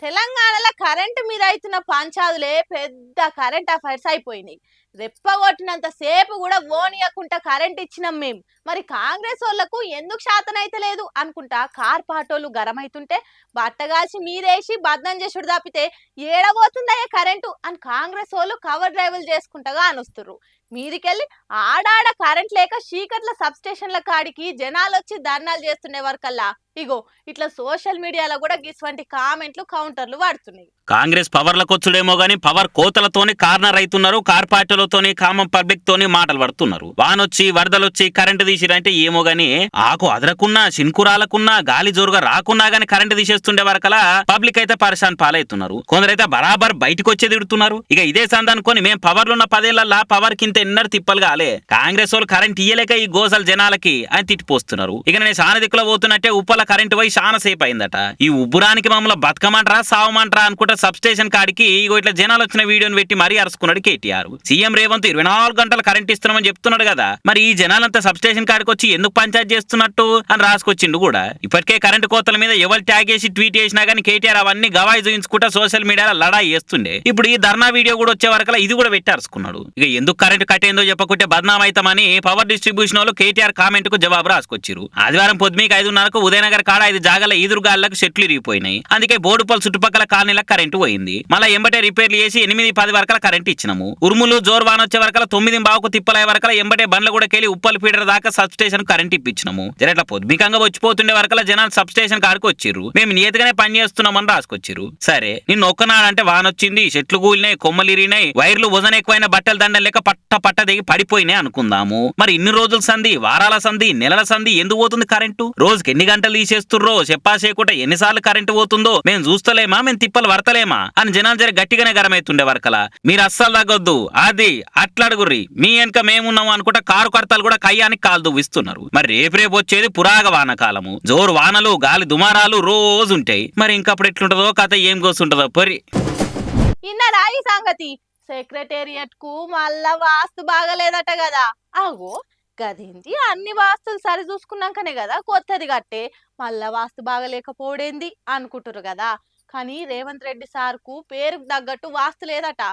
తెలంగాణలో కరెంటు మీద అవుతున్న పంచాదులే పెద్ద కరెంట్ అఫైర్స్ అయిపోయినాయి. రెప్పగొట్టినంత సేపు కూడా ఓనియకుంటా కరెంట్ ఇచ్చినాం మేము. మరి కాంగ్రెస్ వాళ్ళకు ఎందుకు శాతనైతే లేదు అనుకుంటా కార్ పాటోళ్ళు గరమైతుంటే బట్టగాల్చి మీదేసి బద్నం చేసుడు తప్పితే ఏడబోతుందయ్యే కరెంటు అని కాంగ్రెస్ వాళ్ళు కవర్ డ్రైవులు చేసుకుంటగా అనుస్తుర్రు. మీదికెళ్ళి ఆడాడ కరెంట్ లేక చీకట్ల సబ్ స్టేషన్ల కాడికి జనాలు వచ్చి ధర్నాలు చేస్తుండే వరకల్లా ఇగో ఇట్లా సోషల్ మీడియాలో కూడా గిస్వంటి కామెంట్లు కౌంటర్లు వాడుతున్నాయి. కాంగ్రెస్ పవర్లకొచ్చుడేమో గానీ పవర్ కోతలతోని కార్నర్ అవుతున్నారు. కార్పార్టీలతోని కామన్ పబ్లిక్ తోని మాటలు పడుతున్నారు. వానొచ్చి వరదలొచ్చి కరెంటు తీసిరంటే ఏమో గానీ ఆకు అదరకున్నా శిన్కురాలకున్నా గాలి జోరుగా రాకున్నా గానీ కరెంటు తీసేస్తుండే వరకలా పబ్లిక్ అయితే పరిశాన్ పాలవుతున్నారు. కొందరైతే బరాబర్ బయటకు వచ్చే తిడుతున్నారు. ఇక ఇదే సందనుకొని మేము పవర్లున్న 10 ఏళ్లలో పవర్ కింద ఎన్నరు తిప్పలు కాలే, కాంగ్రెస్ వాళ్ళు కరెంట్ ఇయ్యలేక ఈ గోసలు జనాలకి అని తిట్టిపోస్తున్నారు. ఇక నేను చాలా దిక్కులో పోతున్నట్టే ఉప్పల కరెంటు పోయి చాలా సేపు అయిందట. ఈ ఉబ్బురానికి మమ్మల్ని బతకమంటారా సావమంటారా అనుకుంటా సబ్ స్టేషన్ కాడికి ఇగో ఇట్లా జనాలు వచ్చిన వీడియోని పెట్టి మరీ అరుచుకున్నాడు కేటీఆర్. సీఎం రేవంత్ 24 గంటలు కరెంట్ ఇస్తున్నామని చెప్తున్నాడు కదా, మరి ఈ జనాలంతా సబ్ స్టేషన్ కాడికి వచ్చి ఎందుకు పంచాయతీ చేస్తున్నట్టు అని రాసుకొచ్చిండు కూడా. ఇప్పటికే కరెంటు కోతల మీద ఎవరు ట్యాగ్ చేసి ట్వీట్ చేసినా గానీ కేటీఆర్ అవన్నీ గవాయి చూయించుకుంటా సోషల్ మీడియాలో లడాయి చేస్తుండే. ఇప్పుడు ఈ ధర్నా వీడియో కూడా వచ్చే వరకలా ఇది కూడా పెట్టి అరుచుకున్నాడు. ఇక ఎందుకు కరెంటు కట్టేందో చెప్పకుంటే బద్నామైతామని పవర్ డిస్ట్రిబ్యూషన్ వాళ్ళు కేటీఆర్ కామెంట్ కు జవాబు రాసుకొచ్చారు. ఆదివారం పొద్దుమీకి 5:30కు ఉదయనగర్ కాడ 5 జాగాల ఈదురుగాళ్లకు చెట్లు ఇరిగిపోయినాయి. అందుకే బోడుపల్ చుట్టుపక్కల కాలనీలకు కరెంటు పోయింది. మళ్ళీ ఎంబటే రిపేర్లు చేసి 8-10 వరకల కరెంట్ ఇచ్చినాము. ఉరుములు జోరు వాన వచ్చే వరకల 9 తిప్పలయ్యే వరకల ఎంబటే బండ్ల కూడా కెళ్ళి ఉప్పల్ ఫీడర్ దాకా సబ్ స్టేషన్ కరెంట్ ఇప్పించినాము. జరట్లా పొద్దుమికంగా వచ్చిపోతుండే వరకల జనాలు సబ్ స్టేషన్ కాడికి వచ్చిర్రు. మేము నియతగానే పని చేస్తున్నామని రాసుకొచ్చిర్రు. సరే నిన్న ఒక్కనాడంటే వానొచ్చింది, చెట్లు కూలినాయి, కొమ్మలు ఇరిగినాయి, వైర్లు వజన ఎక్కువైన బట్టలు దండం లేక పట్ట దిగి పడిపోయినాయి అనుకుందాము. మరి ఇన్ని రోజుల సంధి, వారాల సంధి, నెలల సంధి ఎందుకు పోతుంది కరెంటు? రోజుకి ఎన్ని గంటలు తీసేస్తుర్రో చెప్పాసేకుంటే ఎన్నిసార్లు కరెంటు పోతుందో మేము చూస్తలేమా, మేము తిప్పలు పడతలేమా అని జనాలు జర గట్టిగానే గరమైతుండే వరకలా. మీరు అస్సలు తగ్గొద్దు, అది అట్లాడుగుర్రి, మీ వెనక మేమున్నాము అనుకుంటా కారు కర్తలు కూడా కయ్యానికి కాలు దువ్విస్తున్నారు. మరి రేపు వచ్చేది పురాగ వానకాలము. జోరు వానలు, గాలి దుమారాలు రోజు ఉంటాయి. మరి ఇంకప్పుడు ఎట్లుంటదో కథ ఏం కోసుంటదో పొరి. ఇన్నరా ఈ సంగతి? సెక్రటేరియట్ కు మళ్ళా వాస్తు బాగలేదట కదా. అగో గదేంది, అన్ని వాస్తులు సరి చూసుకున్నాకనే కదా కొత్తది కట్టే, మళ్ళా వాస్తు బాగలేకపోడేంది అనుకుంటారు కదా. కానీ రేవంత్ రెడ్డి సార్కు పేరుకు తగ్గట్టు వాస్తు లేదట,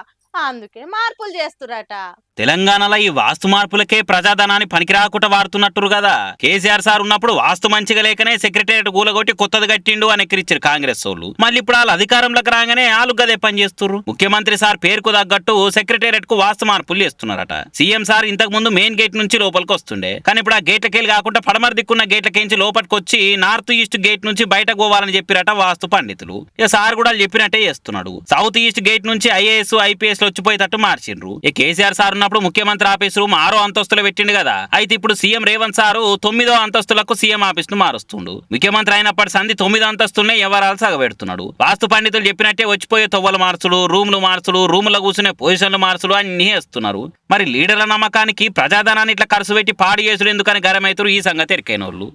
అందుకే మార్పులు చేస్తురట. తెలంగాణలో ఈ వాస్తు మార్పులకే ప్రజాధనాన్ని పనికిరాకుండా వాడుతున్నట్టు కదా. కేసీఆర్ సార్ ఉన్నప్పుడు వాస్తు మంచిగా లేకనే సెక్రటేరియట్ కూలగొట్టి కొత్తది కట్టిండు అని ఎక్కిరిచ్చారు కాంగ్రెస్ వాళ్ళు. మళ్ళీ ఇప్పుడు వాళ్ళు అధికారంలోకి రాగానే వాళ్ళు గదే పని చేస్తున్నారు. ముఖ్యమంత్రి సార్ పేరుకు తగ్గట్టు సెక్రటేరియట్ కు వాస్తు మార్పులు చేస్తున్నారట. సీఎం సార్ ఇంతకు ముందు మెయిన్ గేట్ నుంచి లోపలికి వస్తుండే, కానీ ఇప్పుడు ఆ గేట్లకెళ్ళి కాకుండా పడమర దిక్కున్న గేట్లకేంచి లోపలికి వచ్చి నార్త్ ఈస్ట్ గేట్ నుంచి బయటకు పోవాలని చెప్పిరట వాస్తు పండితులు. ఇక సార్ కూడా చెప్పినట్టే చేస్తున్నాడు. సౌత్ ఈస్ట్ గేట్ నుంచి ఐఏఎస్ ఐపీఎస్ వచ్చిపోయేటట్టు మార్చిండ్రు. ఈ కేసీఆర్ సార్ ఉన్నప్పుడు ముఖ్యమంత్రి ఆఫీస్ రూమ్ 6వ అంతస్తులో పెట్టిండు కదా. అయితే ఇప్పుడు సీఎం రేవంత్ సారు 9వ అంతస్తులకు సీఎం ఆఫీస్ ను మారుస్తుండు. ముఖ్యమంత్రి అయినప్పటి సంధి 9 అంతస్తులనే వ్యవహారాలు సగబెడుతున్నాడు. వాస్తు పండితులు చెప్పినట్టే వచ్చిపోయే తొవ్వలు మార్చుడు, రూమ్లు మార్చుడు, రూములో కూర్చునే పొజిషన్లు మార్చుడు అన్ని వేస్తున్నారు. మరి లీడర్ల నమ్మకానికి ప్రజాధనాన్ని ఇట్లా ఖర్చు పెట్టి పాడు చేసుడు ఎందుకని గరమైతురు ఈ సంగతి ఎరికైన వాళ్ళు.